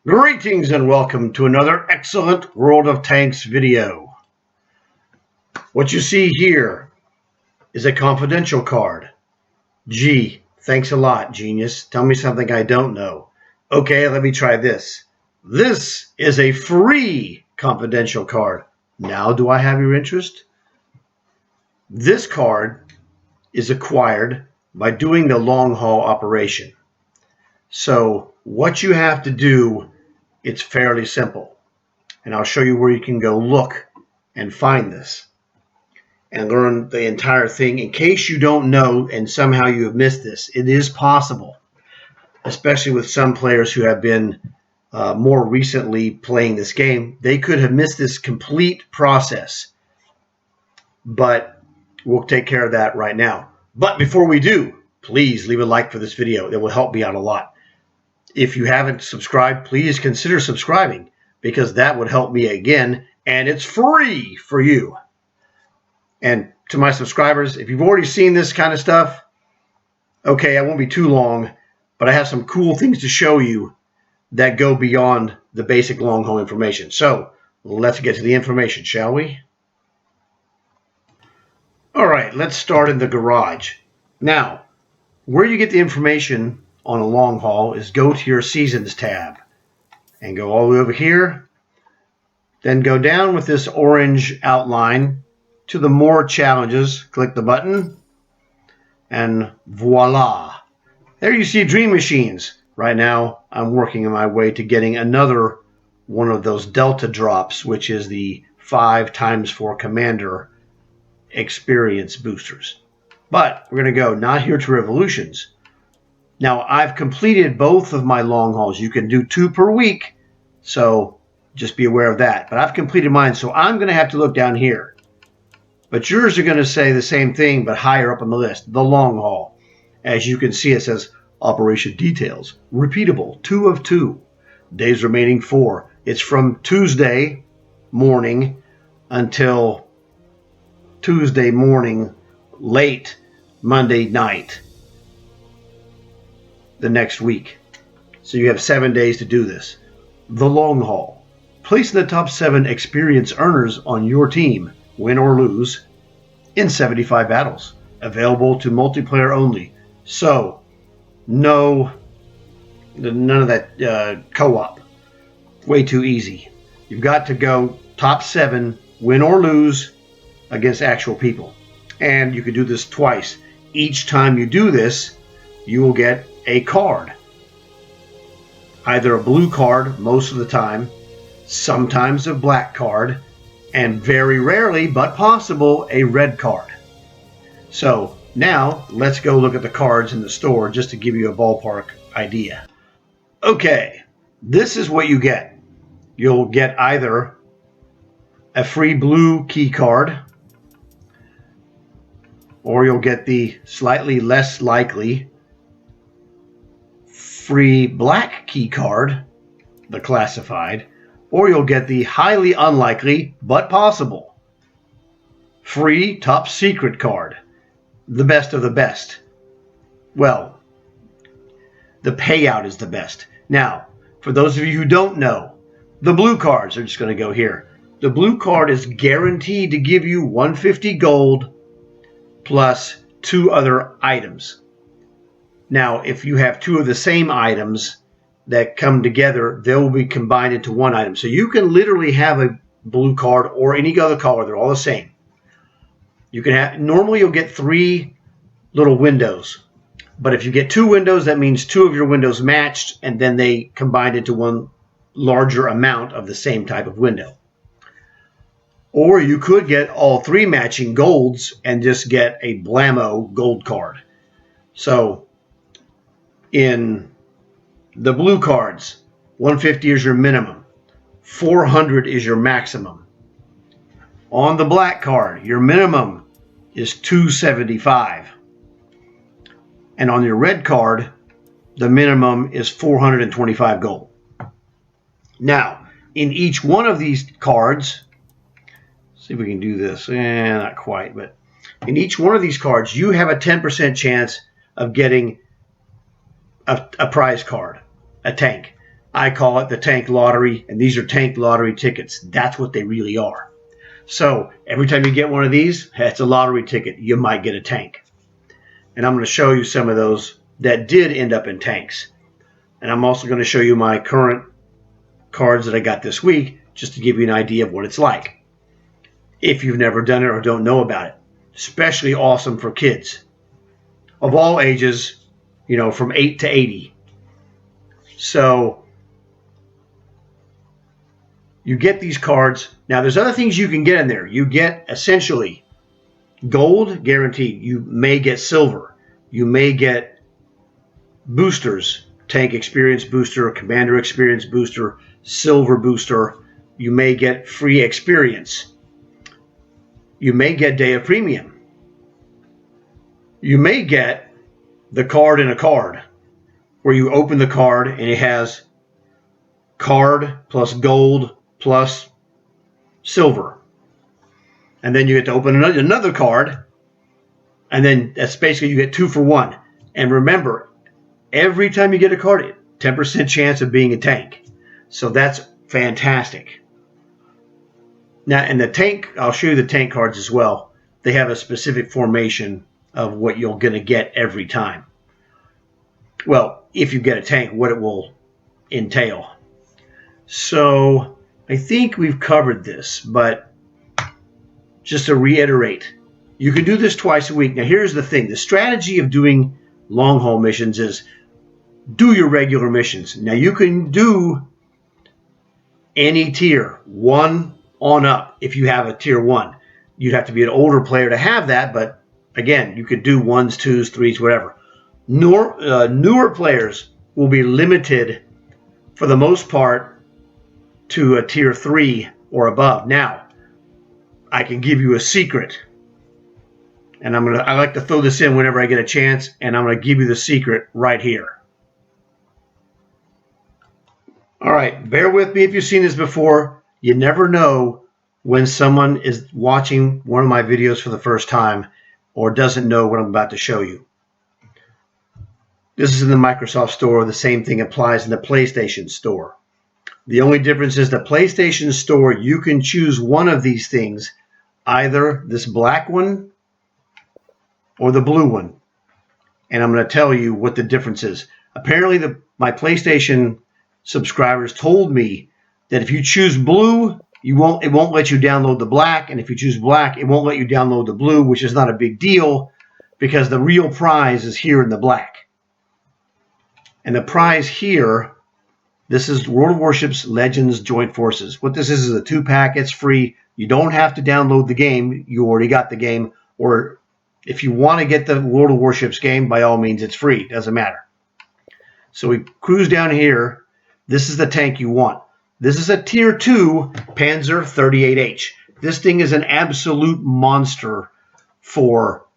Greetings and welcome to another excellent World of Tanks video. What you see here is a confidential card. Gee, thanks a lot, genius. Tell me something I don't know. Okay, let me try this. This is a free confidential card. Now do I have your interest? This card is acquired by doing the long haul operation. So what you have to do, it's fairly simple. And I'll show you where you can go look and find this and learn the entire thing. In case you don't know and somehow you have missed this, it is possible, especially with some players who have been more recently playing this game. They could have missed this complete process, but we'll take care of that right now. But before we do, please leave a like for this video. It will help me out a lot. If you haven't subscribed, please consider subscribing because that would help me again, and it's free for you. And to my subscribers, if you've already seen this kind of stuff, okay, I won't be too long, but I have some cool things to show you that go beyond the basic long haul information. So let's get to the information, shall we? All right, let's start in the garage. Now, where you get the information on a long haul is go to your Seasons tab and go all the way over here. Then go down with this orange outline to the More Challenges. Click the button and voila. There you see Dream Machines. Right now I'm working on my way to getting another one of those Delta drops, which is the 5x4 Commander experience boosters. But we're going to go not here to Revolutions. Now, I've completed both of my long hauls. You can do 2 per week, so just be aware of that. But I've completed mine, so I'm going to have to look down here. But yours are going to say the same thing, but higher up on the list, the long haul. As you can see, it says Operation Details, repeatable, 2 of 2, days remaining 4. It's from Tuesday morning until Tuesday morning, late Monday night. The next week. So you have 7 days to do this. The long haul. Place the top 7 experience earners on your team, win or lose, in 75 battles. Available to multiplayer only. So, none of that co-op. Way too easy. You've got to go top 7, win or lose, against actual people. And you can do this twice. Each time you do this, you will get a card. Either a blue card most of the time, sometimes a black card, and very rarely, but possible, a red card. So now let's go look at the cards in the store just to give you a ballpark idea. Okay, this is what you get. You'll get either a free blue key card, or you'll get the slightly less likely free black key card, the classified, or you'll get the highly unlikely but possible free top secret card, the best of the best. Well, the payout is the best. Now, for those of you who don't know, the blue cards are just going to go here. The blue card is guaranteed to give you 150 gold plus 2 other items. Now, if you have 2 of the same items that come together, they will be combined into 1 item. So you can literally have a blue card or any other color. They're all the same. You can have, normally you'll get 3 little windows. But if you get 2 windows, that means 2 of your windows matched, and then they combined into 1 larger amount of the same type of window. Or you could get all 3 matching golds and just get a blammo gold card. So in the blue cards, 150 is your minimum, 400 is your maximum. On the black card, your minimum is 275. And on your red card, the minimum is 425 gold. Now, in each one of these cards, see if we can do this. Not quite, but in each one of these cards, you have a 10% chance of getting a prize card, a tank. I call it the tank lottery, and these are tank lottery tickets. That's what they really are. So every time you get one of these, it's a lottery ticket. You might get a tank. And I'm going to show you some of those that did end up in tanks. And I'm also going to show you my current cards that I got this week, just to give you an idea of what it's like. If you've never done it or don't know about it. Especially awesome for kids. Of all ages, from 8 to 80. So you get these cards. Now there's other things you can get in there. You get essentially gold guaranteed. You may get silver. You may get boosters, tank experience booster, commander experience booster, silver booster. You may get free experience. You may get day of premium. You may get the card in a card, where you open the card and it has card plus gold plus silver. And then you get to open another card, and then that's basically you get 2 for 1. And remember, every time you get a card, 10% chance of being a tank. So that's fantastic. Now, and the tank, I'll show you the tank cards as well. They have a specific formation of what you're going to get every time. Well, if you get a tank, what it will entail. So I think we've covered this, but just to reiterate, you can do this twice a week. Now, here's the thing. The strategy of doing long haul missions is do your regular missions. Now, you can do any tier, 1 on up, if you have a tier 1. You'd have to be an older player to have that, but again, you could do 1s, 2s, 3s, whatever. Newer players will be limited, for the most part, to a tier 3 or above. Now, I can give you a secret, and I like to throw this in whenever I get a chance, and I'm going to give you the secret right here. All right, bear with me if you've seen this before. You never know when someone is watching one of my videos for the first time or doesn't know what I'm about to show you. This is in the Microsoft Store. The same thing applies in the PlayStation Store. The only difference is the PlayStation Store, you can choose one of these things, either this black one or the blue one. And I'm going to tell you what the difference is. Apparently, my PlayStation subscribers told me that if you choose blue, it won't let you download the black, and if you choose black, it won't let you download the blue, which is not a big deal because the real prize is here in the black. And the prize here, this is World of Warships Legends Joint Forces. What this is a 2-pack. It's free. You don't have to download the game. You already got the game. Or if you want to get the World of Warships game, by all means, it's free. It doesn't matter. So we cruise down here. This is the tank you want. This is a Tier 2 Panzer 38H. This thing is an absolute monster for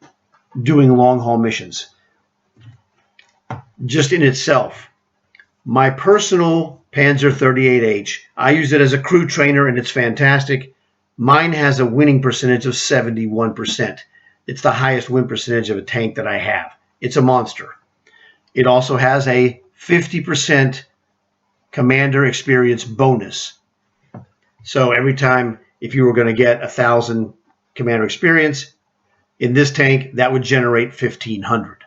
doing long-haul missions. Just in itself. My personal Panzer 38H, I use it as a crew trainer, and it's fantastic. Mine has a winning percentage of 71%. It's the highest win percentage of a tank that I have. It's a monster. It also has a 50% commander experience bonus. So every time, if you were going to get 1,000 commander experience in this tank, that would generate 1,500.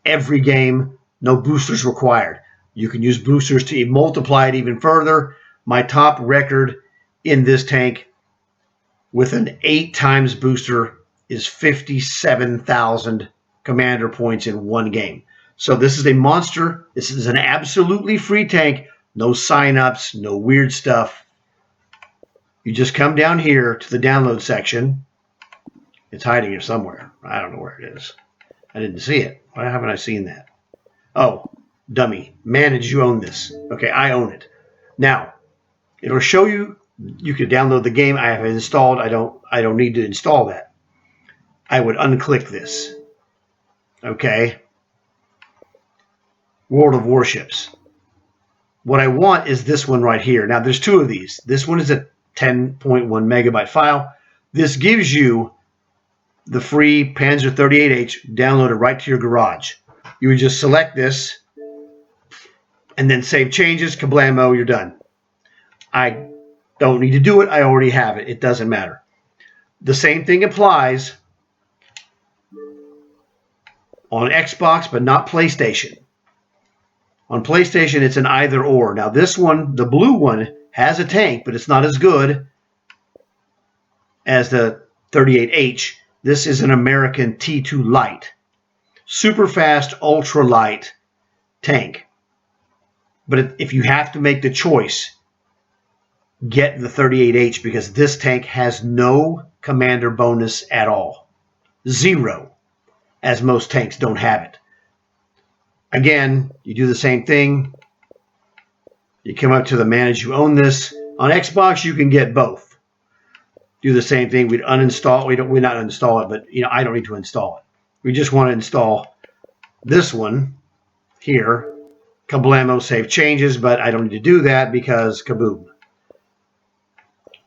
Every game, no boosters required. You can use boosters to multiply it even further. My top record in this tank with an 8 times booster is 57,000 commander points in one game. So this is a monster. This is an absolutely free tank. No sign-ups, no weird stuff. You just come down here to the download section. It's hiding here somewhere. I don't know where it is. I didn't see it. Why haven't I seen that? Oh, dummy. Manage, you own this. Okay, I own it. Now, it'll show you. You can download the game. I have it installed. I don't need to install that. I would unclick this. Okay. World of Warships. What I want is this one right here. Now, there's 2 of these. This one is a 10.1 megabyte file. This gives you the free Panzer 38H downloaded right to your garage. You would just select this, and then save changes, kablamo, you're done. I don't need to do it. I already have it. It doesn't matter. The same thing applies on Xbox, but not PlayStation. On PlayStation, it's an either or. Now, this one, the blue one, has a tank, but it's not as good as the 38H. This is an American T2 Light. Super fast, ultra light tank. But if you have to make the choice, get the 38H because this tank has no commander bonus at all. 0, as most tanks don't have it. Again, you do the same thing. You come up to the manage you own this. On Xbox, you can get both. Do the same thing. We'd uninstall. We not uninstall it, but I don't need to install it. We just want to install this one here. Kablamo save changes, but I don't need to do that because kaboom.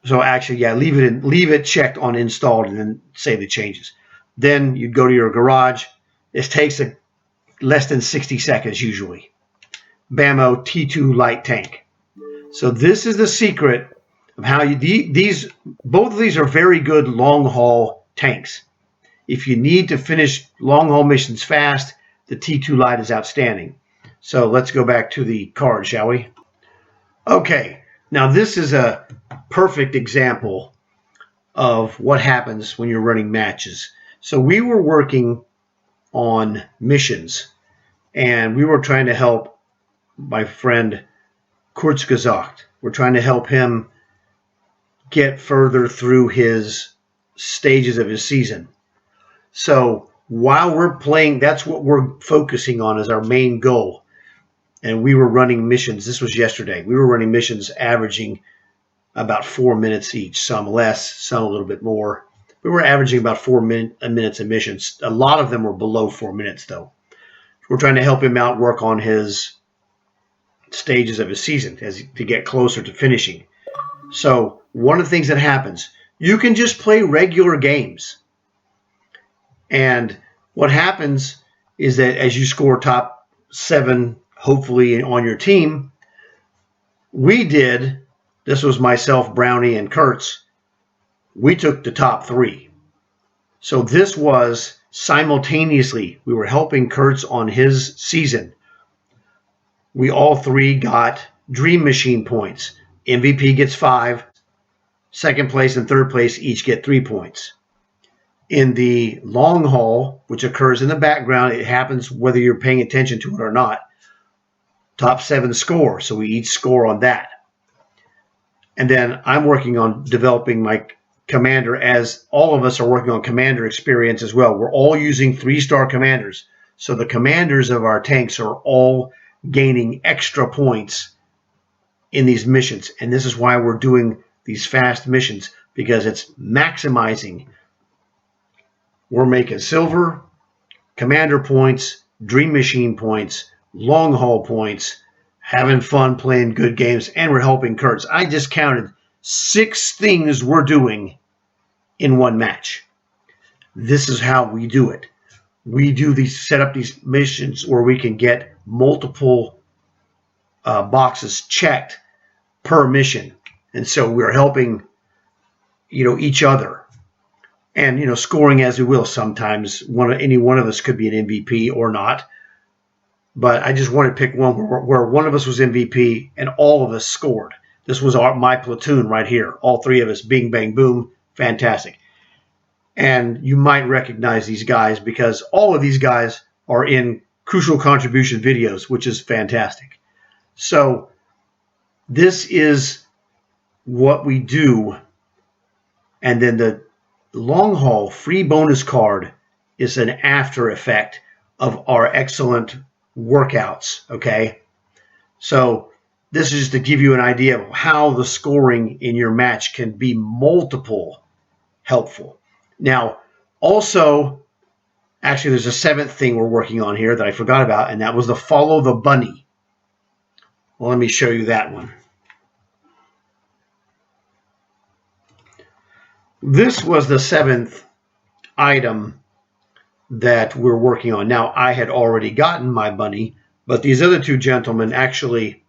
So actually, yeah, leave it checked on installed and then save the changes. Then you go to your garage. This takes less than 60 seconds usually. Bammo T2 light tank. So this is the secret of how both of these are very good long haul tanks. If you need to finish long haul missions fast, the T2 light is outstanding. So let's go back to the card, shall we? Okay, now this is a perfect example of what happens when you're running matches. So we were working on missions, and we were trying to help my friend Kurzgesagt. We're trying to help him get further through his stages of his season. So while we're playing, that's what we're focusing on as our main goal. And we were running missions. This was yesterday. We were running missions averaging about 4 minutes each, some less, some a little bit more. We were averaging about 4 minutes of missions. A lot of them were below 4 minutes, though. We're trying to help him out work on his stages of his season to get closer to finishing. So one of the things that happens, you can just play regular games. And what happens is that as you score top 7, hopefully on your team, this was myself, Brownie, and Kurtz, we took the top 3. So this was simultaneously, we were helping Kurtz on his season. We all 3 got Dream Machine points. MVP gets 5. Second place and third place each get 3 points. In the long haul, which occurs in the background, it happens whether you're paying attention to it or not. Top 7 score, so we each score on that. And then I'm working on developing my commander, as all of us are working on commander experience as well. We're all using 3-star commanders. So the commanders of our tanks are all gaining extra points in these missions. And this is why we're doing these fast missions, because it's maximizing. We're making silver, commander points, dream machine points, long haul points, having fun playing good games, and we're helping Kurtz. I just counted 6 things we're doing in one match. This is how we do it. We set up these missions where we can get multiple boxes checked per mission, and so we're helping, each other, and scoring as we will. Sometimes any one of us could be an MVP or not, but I just wanted to pick one where one of us was MVP and all of us scored. This was my platoon right here. All 3 of us, bing, bang, boom, fantastic. And you might recognize these guys because all of these guys are in Crucial Contribution videos, which is fantastic. So this is what we do. And then the long haul free bonus card is an after effect of our excellent workouts. Okay. So this is to give you an idea of how the scoring in your match can be multiple helpful. Now, also, actually, there's a 7th thing we're working on here that I forgot about, and that was the follow the bunny. Well, let me show you that one. This was the 7th item that we're working on. Now, I had already gotten my bunny, But these other two gentlemen, actually,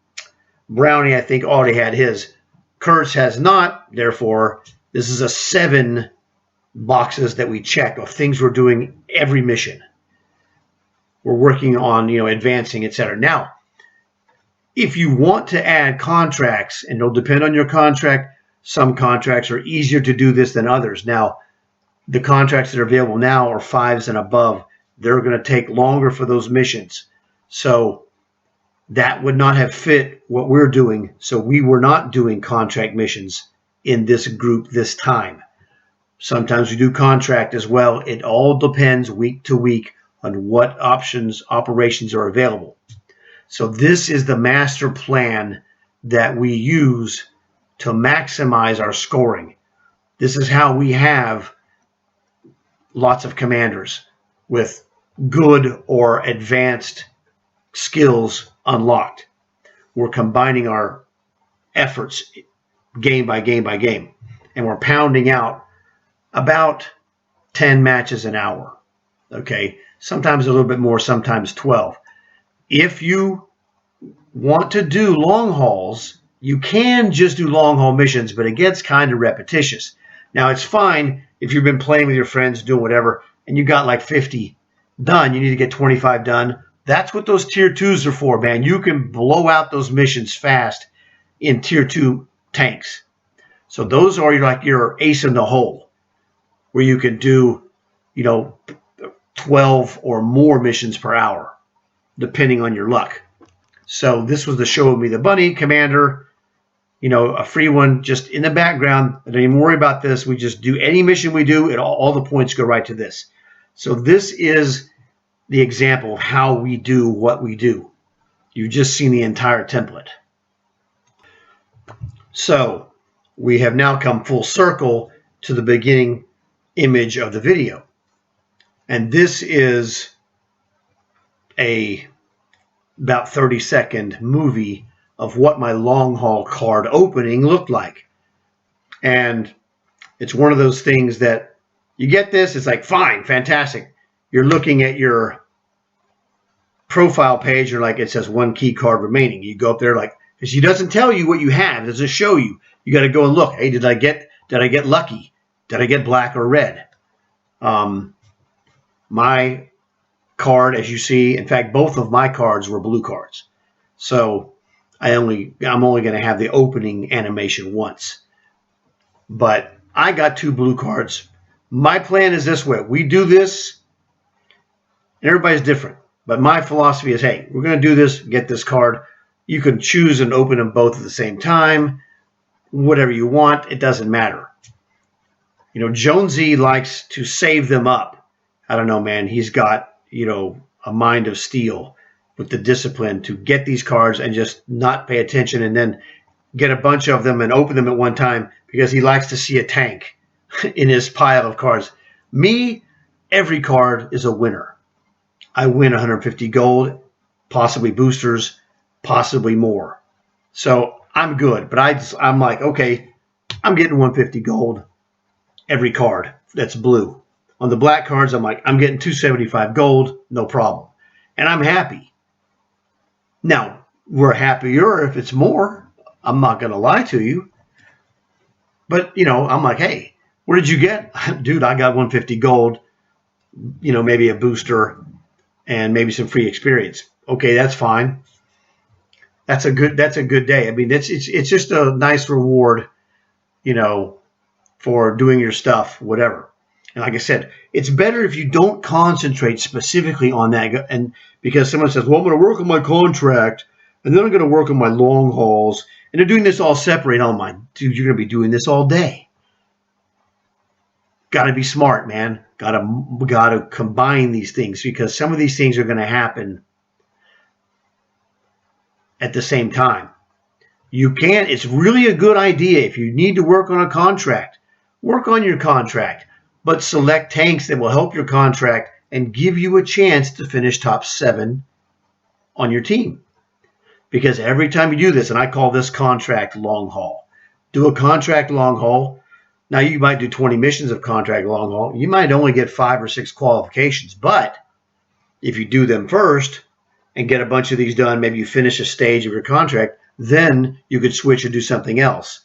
Brownie, I think, already had his. Kurtz has not. Therefore, this is a 7 boxes that we check of things we're doing every mission. We're working on, advancing, etc. Now, if you want to add contracts, and it'll depend on your contract, some contracts are easier to do this than others. Now, the contracts that are available now are 5s and above. They're going to take longer for those missions. So that would not have fit what we're doing. So we were not doing contract missions in this group this time. Sometimes we do contract as well. It all depends week to week on what operations are available. So this is the master plan that we use to maximize our scoring. This is how we have lots of commanders with good or advanced skills unlocked. We're combining our efforts game by game by game, and we're pounding out about 10 matches an hour. Okay, sometimes a little bit more, sometimes 12. If you want to do long hauls, you can just do long haul missions, but it gets kind of repetitious. Now, it's fine if you've been playing with your friends, doing whatever, and you got like 50 done. You need to get 25 done. That's what those tier 2s are for, man. You can blow out those missions fast in tier 2 tanks. So those are like your ace in the hole, where you can do, 12 or more missions per hour, depending on your luck. So this was the Show Me the Bunny Commander, a free one just in the background. I don't even worry about this. We just do any mission we do, all the points go right to this. So this is the example of how we do what we do. You've just seen the entire template. So we have now come full circle to the beginning image of the video. And this is a about 30-second movie of what my long haul card opening looked like. And it's one of those things that you get this, it's like, fine, fantastic. You're looking at your profile page, and like it says 1 key card remaining. You go up there because she doesn't tell you what you have, it doesn't show you. You got to go and look. Hey, did I get lucky? Did I get black or red? My card, as you see, in fact, both of my cards were blue cards. So I'm only going to have the opening animation once. But I got 2 blue cards. My plan is this way. We do this, and everybody's different. But my philosophy is, hey, we're going to do this, get this card. You can choose and open them both at the same time. Whatever you want, it doesn't matter. Jonesy likes to save them up. I don't know, man. He's got, a mind of steel with the discipline to get these cards and just not pay attention and then get a bunch of them and open them at one time because he likes to see a tank in his pile of cards. Me, every card is a winner. I win 150 gold, possibly boosters, possibly more. So I'm good, but I'm like, okay, I'm getting 150 gold every card that's blue. On the black cards, I'm like, I'm getting 275 gold, no problem. And I'm happy. Now, we're happier if it's more. I'm not going to lie to you. But, I'm like, hey, what did you get? Dude, I got 150 gold, maybe a booster and maybe some free experience. Okay, that's fine. That's a good day. I mean, it's just a nice reward, for doing your stuff, whatever. And like I said, it's better if you don't concentrate specifically on that. And because someone says, well, I'm going to work on my contract, and then I'm going to work on my long hauls, and they're doing this all separate. Oh my, dude, you're going to be doing this all day. Got to be smart, man. Got to combine these things because some of these things are going to happen at the same time. It's really a good idea if you need to work on a contract. Work on your contract, but select tanks that will help your contract and give you a chance to finish top 7 on your team. Because every time you do this, and I call this contract long haul, do a contract long haul. Now, you might do 20 missions of contract long haul. You might only get 5 or 6 qualifications, but if you do them first, and get a bunch of these done, maybe you finish a stage of your contract, then you could switch and do something else.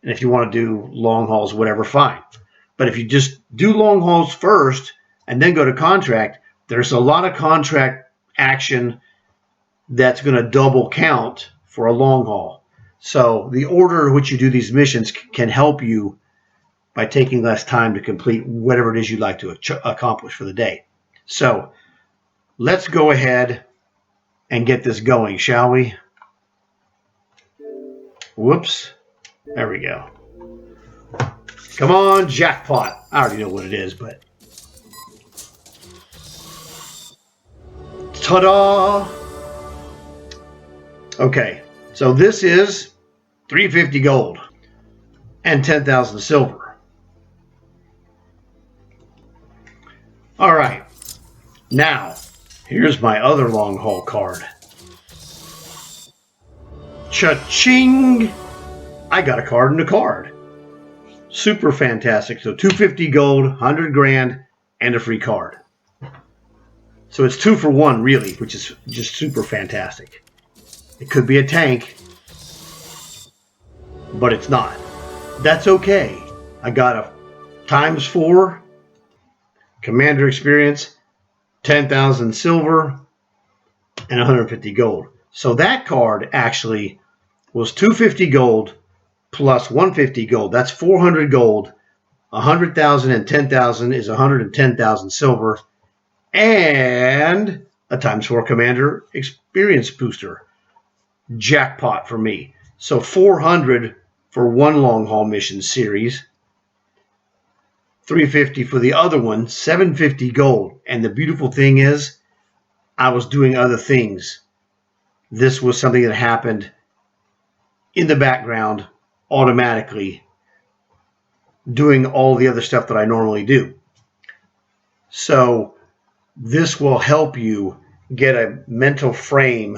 And if you want to do long hauls, whatever, fine. But if you just do long hauls first and then go to contract, there's a lot of contract action that's going to double count for a long haul. So the order in which you do these missions can help you by taking less time to complete whatever it is you'd like to accomplish for the day. So let's go ahead and get this going, shall we? Whoops. There we go. Come on, jackpot. I already know what it is, but... Ta-da! Okay, so this is 350 gold and 10,000 silver. All right, now here's my other long haul card. Cha-ching! I got a card in a card. Super fantastic. So 250 gold, 100 grand, and a free card. So it's 2 for 1, really, which is just super fantastic. It could be a tank, but it's not. That's okay. I got a ×4 commander experience, 10,000 silver, and 150 gold. So that card actually was 250 gold plus 150 gold. That's 400 gold. 100,000 and 10,000 is 110,000 silver, and a ×4 commander experience booster. Jackpot for me. So 400 for one long haul mission series, 350 for the other one, 750 gold. And the beautiful thing is, I was doing other things. This was something that happened in the background automatically, doing all the other stuff that I normally do. So this will help you get a mental frame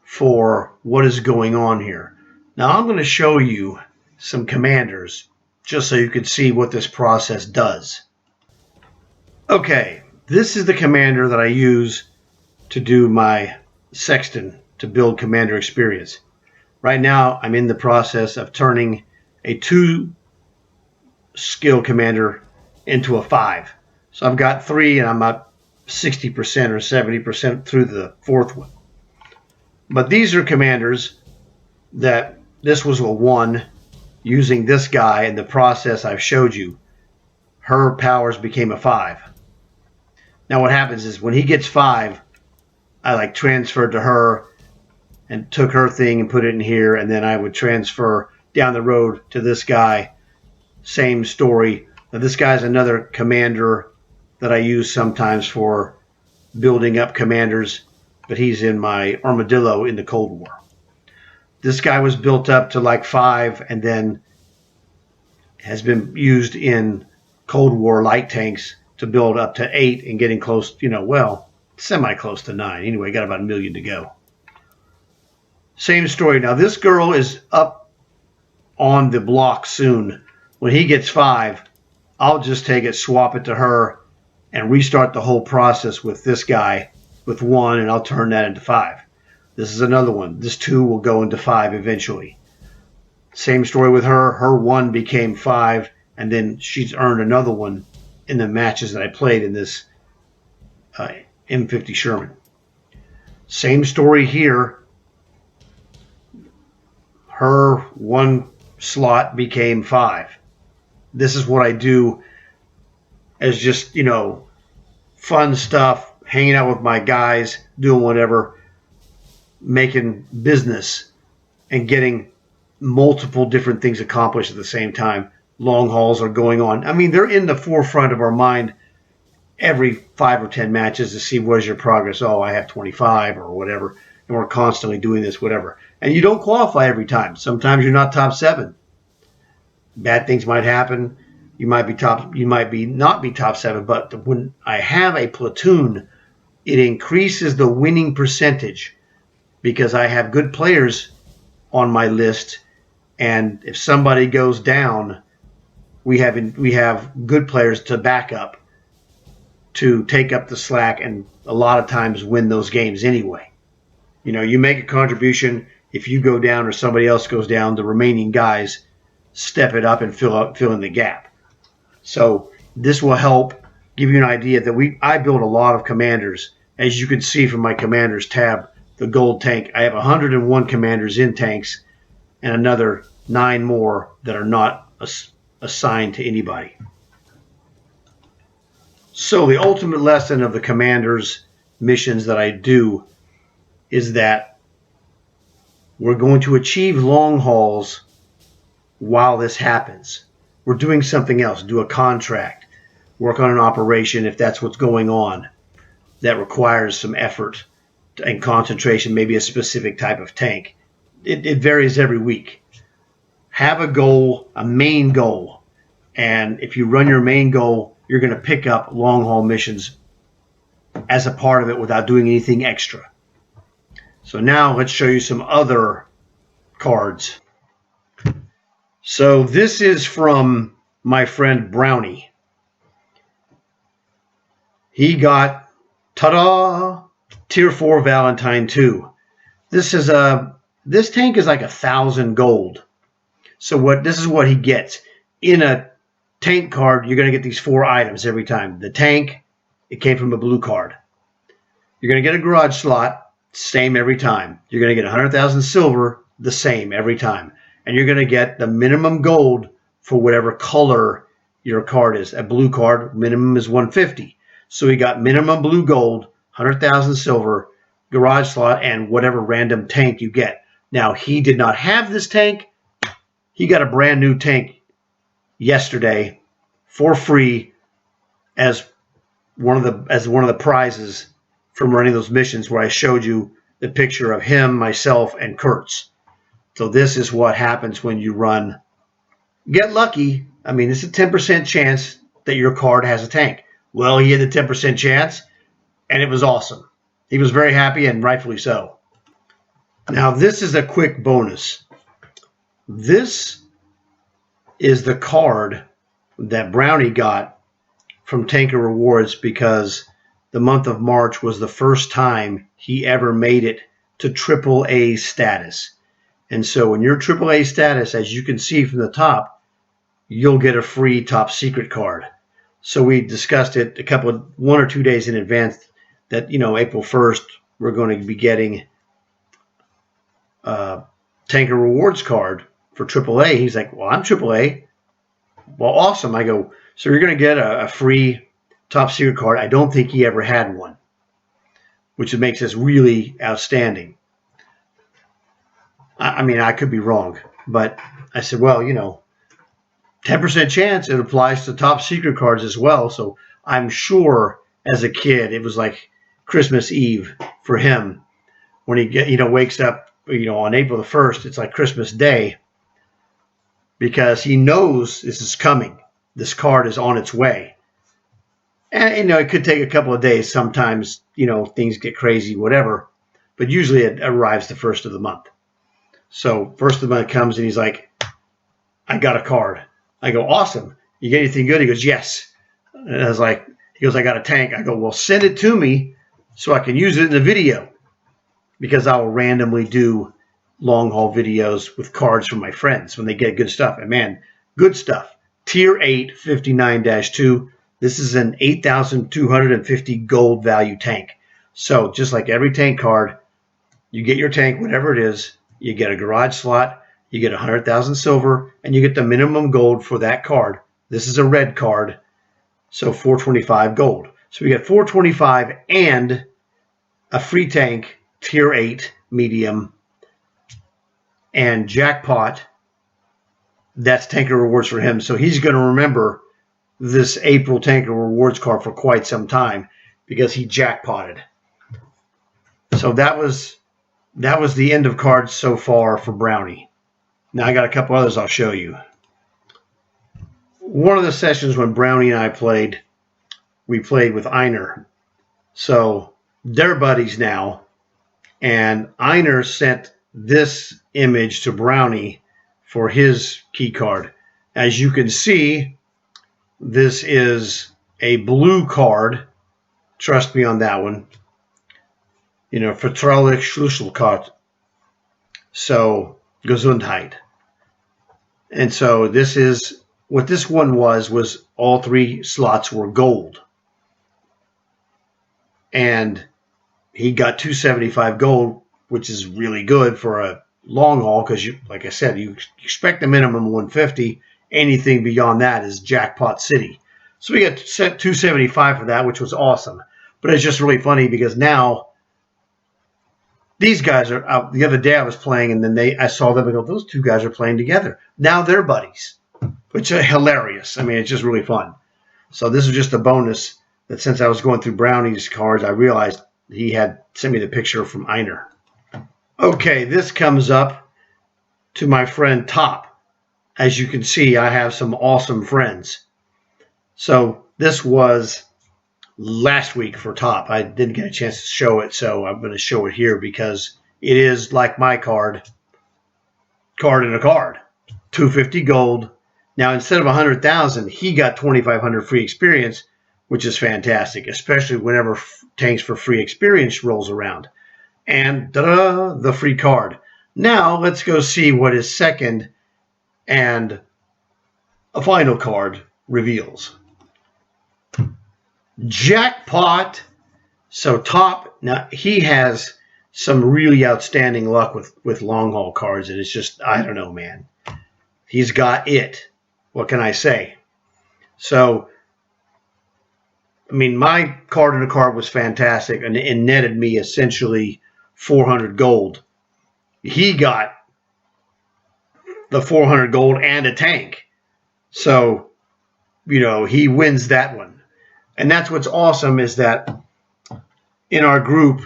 for what is going on here. Now I'm going to show you some commanders just so you can see what this process does. Okay, this is the commander that I use to do my sexton to build commander experience. Right now I'm in the process of turning a 2 skill commander into a 5. So I've got 3 and I'm about 60% or 70% through the 4th one. But these are commanders that this was a 1 using this guy, and the process I've showed you. Her powers became a 5. Now what happens is when he gets 5, I transferred to her and took her thing and put it in here, and then I would transfer down the road to this guy. Same story. Now this guy's another commander that I use sometimes for building up commanders, but he's in my armadillo in the Cold War. This guy was built up to 5 and then has been used in Cold War light tanks to build up to 8 and getting close, semi-close to 9. Anyway, got about 1 million to go. Same story. Now this girl is up on the block soon. When he gets 5, I'll just take it, swap it to her, and restart the whole process with this guy with 1, and I'll turn that into 5. This is another one. This 2 will go into 5 eventually. Same story with her. Her 1 became 5, and then she's earned another one in the matches that I played in this M50 Sherman. Same story here. Her 1 slot became 5. This is what I do as just, fun stuff, hanging out with my guys, doing whatever, making business and getting multiple different things accomplished at the same time. Long hauls are going on. I mean, they're in the forefront of our mind every 5 or 10 matches to see what is your progress. Oh, I have 25 or whatever, and we're constantly doing this, whatever. And you don't qualify every time. Sometimes you're not top 7. Bad things might happen. You might not be top 7, but when I have a platoon, it increases the winning percentage because I have good players on my list, and if somebody goes down, we have good players to back up to take up the slack and a lot of times win those games anyway. You know, you make a contribution. If you go down or somebody else goes down, the remaining guys step it up and fill in the gap. So this will help give you an idea that I build a lot of commanders. As you can see from my commanders tab, the gold tank, I have 101 commanders in tanks and another 9 more that are not assigned to anybody. So the ultimate lesson of the commanders missions that I do is that we're going to achieve long hauls while this happens. We're doing something else, do a contract, work on an operation if that's what's going on that requires some effort and concentration, maybe a specific type of tank. It varies every week. Have a goal, a main goal, and if you run your main goal, you're going to pick up long haul missions as a part of it without doing anything extra. So now let's show you some other cards. So this is from my friend Brownie. He got, ta-da, Tier 4 Valentine 2. This tank is like 1,000 gold. So this is what he gets. In a tank card, you're going to get these 4 items every time. The tank, it came from a blue card. You're going to get a garage slot, same every time. You're going to get 100,000 silver, the same every time. And you're going to get the minimum gold for whatever color your card is. A blue card, minimum is 150. So we got minimum blue gold, 100,000 silver, garage slot, and whatever random tank you get. Now, he did not have this tank. He got a brand new tank yesterday for free as one of the prizes from running those missions where I showed you the picture of him, myself, and Kurtz. So this is what happens when you run. Get lucky. I mean, it's a 10% chance that your card has a tank. Well, he had the 10% chance, and it was awesome. He was very happy, and rightfully so. Now, this is a quick bonus. This is the card that Brownie got from Tanker Rewards because the month of March was the first time he ever made it to AAA status. And so when you're AAA status, as you can see from the top, you'll get a free top secret card. So we discussed it 1 or 2 days in advance that, April 1st, we're going to be getting a Tanker Rewards card for AAA. He's like, well, I'm AAA. Well, awesome. I go, so you're going to get a free top secret card. I don't think he ever had one, which makes this really outstanding. I mean, I could be wrong, but I said, well, 10% chance it applies to top secret cards as well. So I'm sure as a kid, it was like Christmas Eve for him when he wakes up, on April the 1st, it's like Christmas Day because he knows this is coming. This card is on its way. And, it could take a couple of days. Sometimes, things get crazy, whatever. But usually it arrives the 1st of the month. So 1st of the month comes and he's like, I got a card. I go, awesome. You get anything good? He goes, yes. And I was like, he goes, I got a tank. I go, well, send it to me so I can use it in the video because I will randomly do long haul videos with cards from my friends when they get good stuff. And man, good stuff. Tier 8 59-2. This is an 8,250 gold value tank. So just like every tank card, you get your tank, whatever it is, you get a garage slot, you get 100,000 silver, and you get the minimum gold for that card. This is a red card, so 425 gold. So we get 425 and a free tank, tier 8 medium, and jackpot. That's Tanker Rewards for him. So he's going to remember this April Tanker Rewards card for quite some time because he jackpotted. So that was the end of cards so far for Brownie. Now I got a couple others I'll show you. One of the sessions when Brownie and I played, we played with Einar. So they're buddies now. And Einar sent this image to Brownie for his key card. As you can see, this is a blue card. Trust me on that one. Vertraulich Schlüsselkarte. So, Gesundheit. And so this is what this one was all 3 slots were gold. And he got 275 gold, which is really good for a long haul because, like I said, you expect a minimum 150. Anything beyond that is jackpot city. So we got 275 for that, which was awesome. But it's just really funny because now these guys are out. The other day I was playing, and then I saw them and go, those 2 guys are playing together. Now they're buddies, which is hilarious. I mean, it's just really fun. So this is just a bonus that since I was going through Brownie's cards, I realized he had sent me the picture from Einer. Okay, this comes up to my friend Top. As you can see, I have some awesome friends. So this was last week for Top. I didn't get a chance to show it, so I'm going to show it here because it is like my card in a card. 250 gold. Now, instead of 100,000, he got 2,500 free experience, which is fantastic, especially whenever tanks for free experience rolls around. And ta-da, the free card. Now, let's go see what his second and a final card reveals. Jackpot. So Top, now he has some really outstanding luck with long haul cards, and it's just, I don't know, man. He's got it. What can I say? So, I mean, my card in a card was fantastic and it netted me essentially 400 gold. He got the 400 gold and a tank. So, he wins that one. And that's what's awesome is that in our group,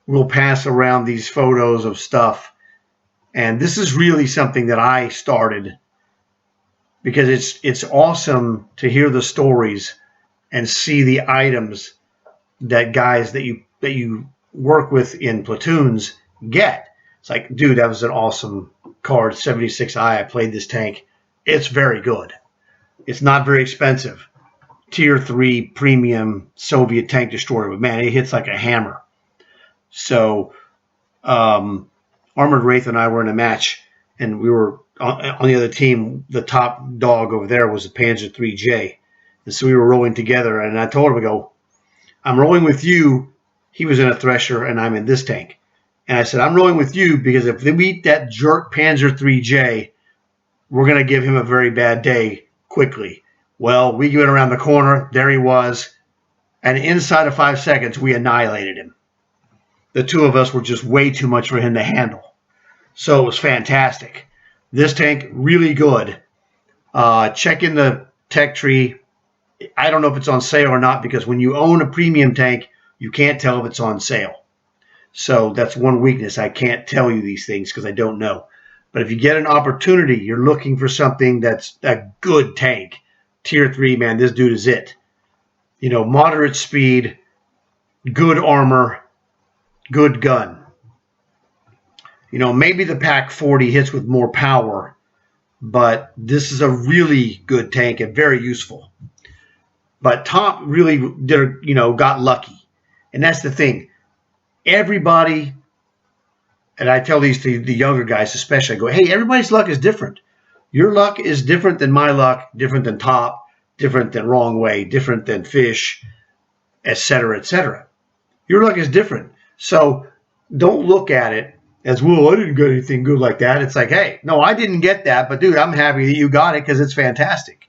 we'll pass around these photos of stuff. And this is really something that I started because it's awesome to hear the stories and see the items that guys that you work with in platoons get. It's like, dude, that was an awesome card, 76i. I played this tank. It's very good. It's not very expensive. Tier 3 premium Soviet tank destroyer, but man, it hits like a hammer. So Armored Wraith and I were in a match, and we were on the other team. The top dog over there was a Panzer 3J. And so we were rolling together, and I told him, I go, I'm rolling with you. He was in a Thresher, and I'm in this tank. And I said, I'm rolling with you because if they meet that jerk Panzer 3J, we're going to give him a very bad day quickly. Well, we went around the corner. There he was. And inside of 5 seconds, we annihilated him. The 2 of us were just way too much for him to handle. So it was fantastic. This tank, really good. Check in the tech tree. I don't know if it's on sale or not because when you own a premium tank, you can't tell if it's on sale. So that's one weakness. I can't tell you these things because I don't know. But if you get an opportunity, you're looking for something that's a good tank. Tier 3, man, this dude is it. Moderate speed, good armor, good gun. Maybe the Pack 40 hits with more power, but this is a really good tank and very useful. But Top really got lucky. And that's the thing. Everybody, and I tell these to the younger guys especially, I go, hey, everybody's luck is different. Your luck is different than my luck, different than Top, different than Wrong Way, different than Fish, etc., etc. Your luck is different. So don't look at it as, well, I didn't get anything good like that. It's like, hey, no, I didn't get that, but dude, I'm happy that you got it because it's fantastic.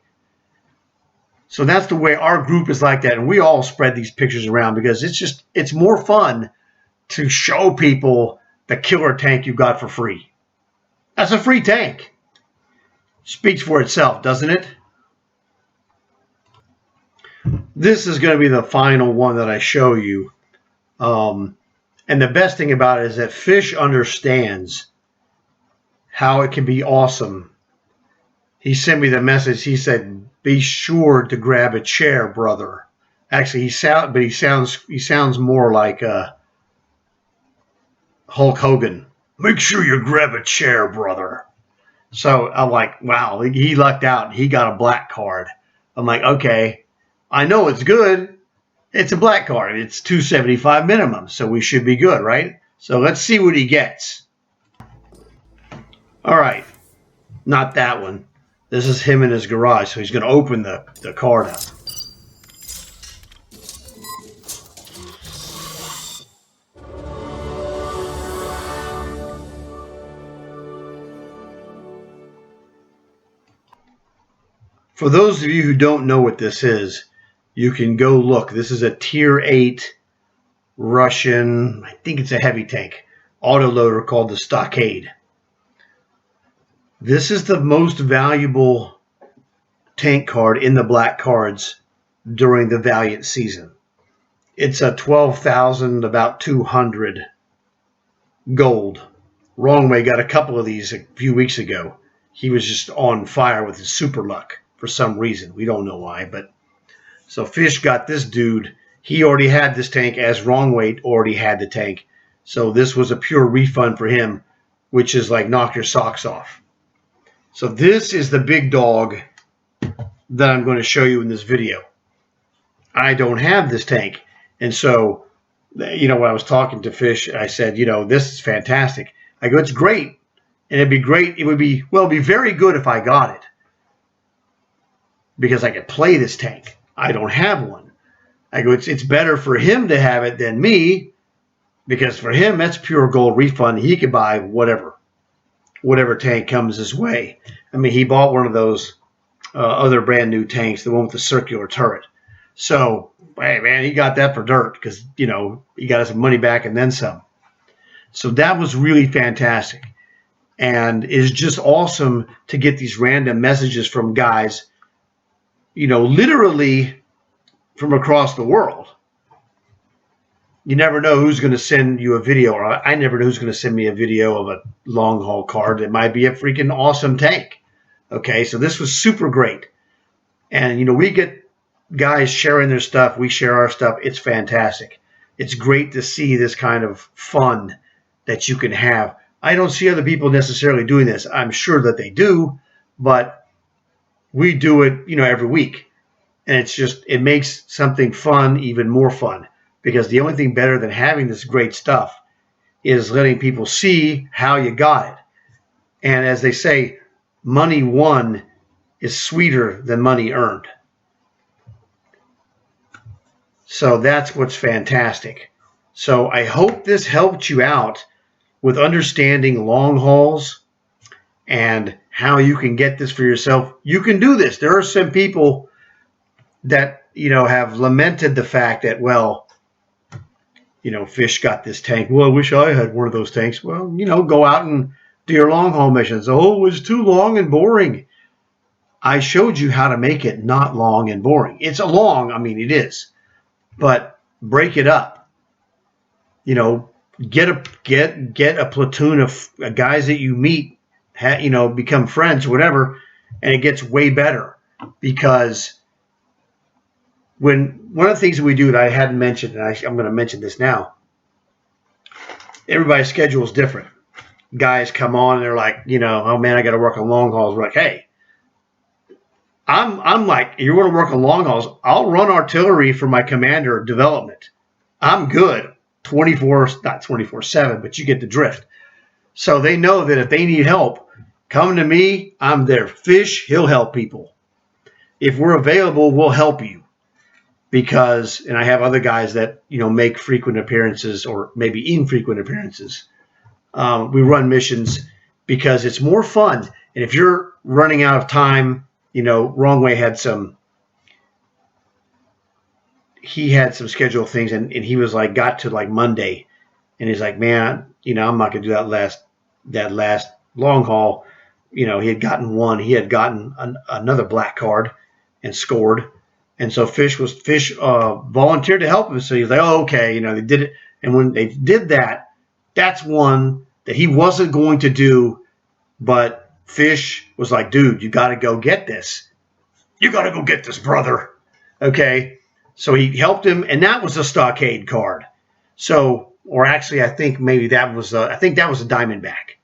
So that's the way our group is like that. And we all spread these pictures around because it's more fun to show people the killer tank you got for free. That's a free tank. Speaks for itself, doesn't it? This is going to be the final one that I show you. And the best thing about it is that Fish understands how it can be awesome. He sent me the message. He said, be sure to grab a chair, brother. Actually, he sounds more like Hulk Hogan. Make sure you grab a chair, brother. So I'm like, wow, he lucked out. He got a black card. I'm like, okay, I know it's good. It's a black card. It's 275 minimum, so we should be good, right? So let's see what he gets. All right, not that one. This is him in his garage, so he's going to open the card up. For those of you who don't know what this is, you can go look. This is a Tier 8 Russian, I think it's a heavy tank, autoloader called the Stockade. This is the most valuable tank card in the black cards during the Valiant season. It's a 12,000, about 200 gold. Wrong Way got a couple of these a few weeks ago. He was just on fire with his super luck for some reason. We don't know why, but so Fish got this dude. He already had this tank, as Wrong Way already had the tank. So this was a pure refund for him, which is like knock your socks off. So this is the big dog that I'm going to show you in this video. I don't have this tank. And so, when I was talking to Fish, I said, this is fantastic. I go, it's great. And it'd be great. It'd be very good if I got it, because I could play this tank. I don't have one. I go, it's better for him to have it than me, because for him, that's pure gold refund. He could buy whatever tank comes his way. I mean, he bought one of those other brand new tanks, the one with the circular turret. So, hey, man, he got that for dirt because, he got his money back and then some. So that was really fantastic. And it's just awesome to get these random messages from guys, literally from across the world. You never know who's going to send you a video, or I never know who's going to send me a video of a long haul card. It might be a freaking awesome tank. Okay, so this was super great. And, we get guys sharing their stuff. We share our stuff. It's fantastic. It's great to see this kind of fun that you can have. I don't see other people necessarily doing this. I'm sure that they do, but we do it, every week. And it makes something fun even more fun, because the only thing better than having this great stuff is letting people see how you got it. And as they say, money won is sweeter than money earned. So that's what's fantastic. So I hope this helped you out with understanding long hauls and how you can get this for yourself. You can do this. There are some people that, have lamented the fact that, Fish got this tank. Well, I wish I had one of those tanks. Well, go out and do your long haul missions. Oh, it was too long and boring. I showed you how to make it not long and boring. It's it is, but break it up. Get a platoon of guys that you meet, become friends, whatever, and it gets way better. Because one of the things that we do that I hadn't mentioned, and I'm going to mention this now, everybody's schedule is different. Guys come on and they're like, oh man, I got to work on long hauls. We're like, hey, I'm like, you want to work on long hauls? I'll run artillery for my commander development. I'm good. Not 24/7, but you get the drift. So they know that if they need help, come to me. I'm there. Fish, he'll help people. If we're available, we'll help you. And I have other guys that, make frequent appearances or maybe infrequent appearances. We run missions because it's more fun. And if you're running out of time, Wrong Way had some scheduled things, and he was like, got to like Monday, and he's like, man, I'm not gonna do that last long haul. He had gotten another black card and scored, and so Fish volunteered to help him. So he's like, oh, okay, they did it, and when they did that, that's one that he wasn't going to do, but Fish was like, dude, you got to go get this. You got to go get this, brother. Okay. So he helped him, and that was a Stockade card. So, or actually, I think that was a Diamondback.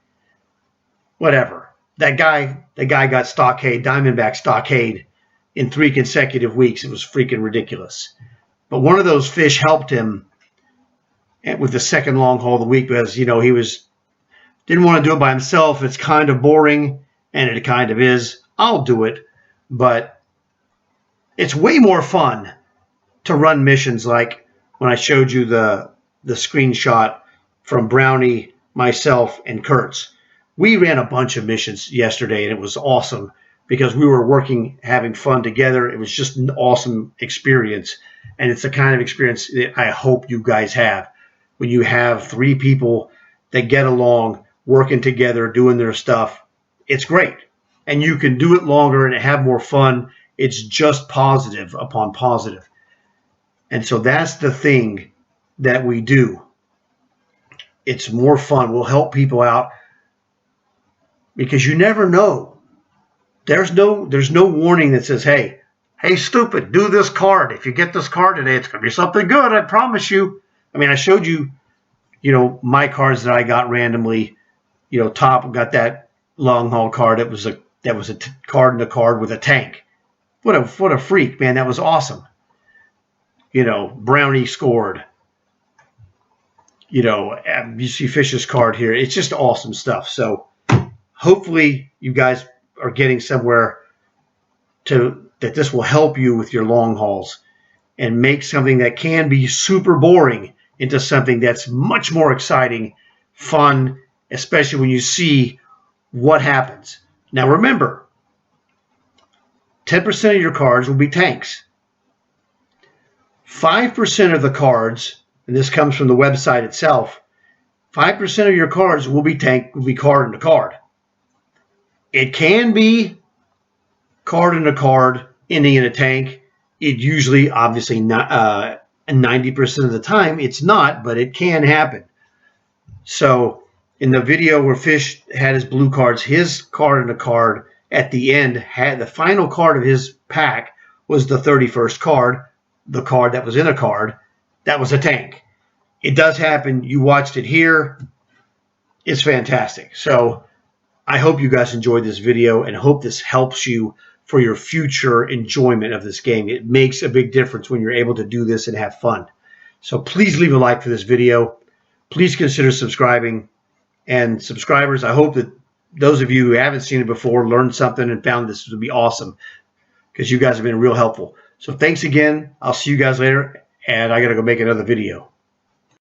Whatever. That guy got Stockade, Diamondback Stockade in 3 consecutive weeks. It was freaking ridiculous. But one of those fish helped him with the second long haul of the week because, he didn't want to do it by himself. It's kind of boring, and it kind of is. I'll do it, but it's way more fun to run missions like when I showed you the screenshot from Brownie, myself, and Kurtz. We ran a bunch of missions yesterday, and it was awesome because we were working, having fun together. It was just an awesome experience, and it's the kind of experience that I hope you guys have when you have 3 people that get along, working together, doing their stuff. It's great, and you can do it longer and have more fun. It's just positive upon positive. And so that's the thing that we do. It's more fun. We'll help people out because you never know. There's no warning that says, hey, stupid, do this card. If you get this card today, it's going to be something good, I promise you. I mean, I showed you, my cards that I got randomly. Top got that long haul card. That was a card in a card with a tank. What a freak, man. That was awesome. Brownie scored. You see Fish's card here. It's just awesome stuff. So hopefully you guys are getting somewhere that this will help you with your long hauls and make something that can be super boring into something that's much more exciting, fun, especially when you see what happens. Now remember, 10% of your cards will be tanks. 5% of the cards, and this comes from the website itself, 5% of your cards will be card into card. It can be card into card, ending in a tank. It usually, obviously, not 90% of the time, it's not, but it can happen. So in the video where Fish had his blue cards, his card into card at the end had the final card of his pack was the 31st card, the card that was in a card. That was a tank. It does happen. You watched it here. It's fantastic. So I hope you guys enjoyed this video and hope this helps you for your future enjoyment of this game. It makes a big difference when you're able to do this and have fun. So please leave a like for this video. Please consider subscribing. And subscribers, I hope that those of you who haven't seen it before learned something and found this would be awesome because you guys have been real helpful. So thanks again. I'll see you guys later, and I got to go make another video.